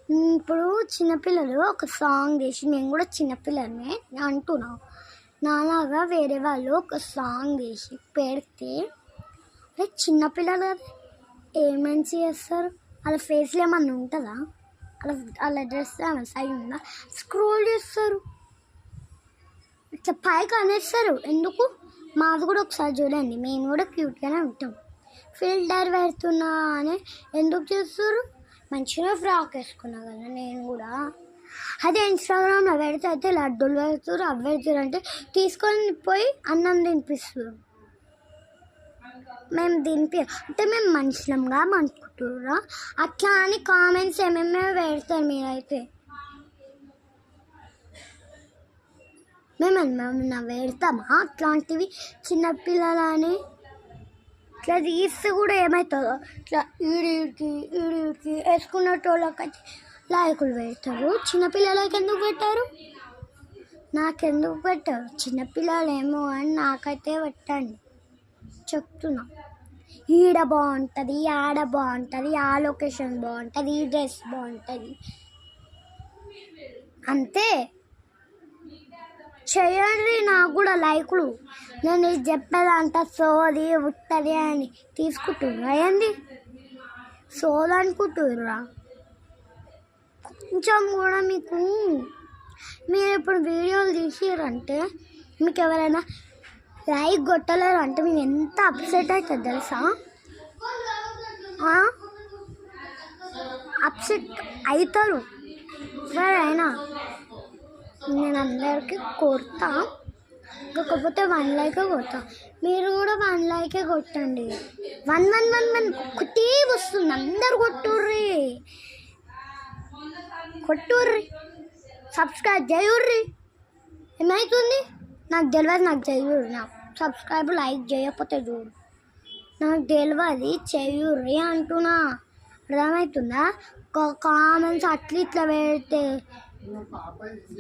ఇప్పుడు చిన్నపిల్లలు ఒక సాంగ్ చేసి నేను కూడా చిన్నపిల్లనే అంటున్నా నాలాగా వేరే వాళ్ళు ఒక సాంగ్ చేసి పెడితే అరే చిన్నపిల్లలు కదా ఏమేమి చేస్తారు వాళ్ళ ఫేస్లో ఏమన్నా ఉంటుందా వాళ్ళ డ్రెస్ ఏమైనా సైజ్ ఉందా స్క్రోల్ చేస్తారు ఇట్లా పైకి అనేస్తారు ఎందుకు మాది కూడా ఒకసారి చూడండి మేము కూడా క్యూట్గానే ఉంటాం ఫిల్టర్ పెడుతున్నా అని ఎందుకు చేస్తారు మంచిగా ఫ్రాక్ వేసుకున్నా కదా నేను కూడా అదే ఇన్స్టాగ్రామ్లో పెడితే అయితే లడ్డూలు పెడుతున్నారు అవి పెడతారు అంటే తీసుకొని పోయి అన్నం తినిపిస్తారు మేము అంటే మేము మనుషులంగా అనుకుంటుర్రా అట్లా అని కామెంట్స్ ఏమేమి పెడతారు మీరైతే మేము పెడతామా అట్లాంటివి చిన్నపిల్లలని ఇట్లా తీస్తే కూడా ఏమవుతుందో ఇట్లా ఈడికి వేసుకున్నట్టోళ్ళకైతే లైకులు పెడతారు చిన్నపిల్లలకి ఎందుకు పెట్టారు నాకెందుకు పెట్టారు చిన్నపిల్లలేమో అని నాకైతే పెట్టండి చెప్తున్నా ఈడ బాగుంటుంది ఆడ బాగుంటుంది ఆ లొకేషన్ బాగుంటుంది ఈ డ్రెస్ బాగుంటుంది అంతే చేయండి నాకు కూడా లైకులు నేను ఇది చెప్పేదంట సోది ఉట్టది అని తీసుకుంటుర్రా ఏంది సోది అనుకుంటుర్రా కొంచెం కూడా మీకు మీరు ఇప్పుడు వీడియోలు తీసిరంటే మీకు ఎవరైనా లైక్ కొట్టలేరు అంటే మీరు ఎంత అప్సెట్ అవుతుంది తెలుసా అప్సెట్ అవుతారు సరేనా నేను అందరికీ కొడతా కాకపోతే 1 లైక్ కొడతా మీరు కూడా 1 లైకే కొట్టండి 1 ఒకటే వస్తుంది అందరు కొట్టుర్రి సబ్స్క్రైబ్ చేయుర్రి ఏమవుతుంది నాకు తెలియదు నాకు చేయుర్రి నాకు సబ్స్క్రైబ్ లైక్ చేయకపోతే చూడు నాకు తెలియదు చేయుర్రి అంటున్నా అర్థమవుతుందా కామెంట్స్ అట్లా ఇట్లా పెడితే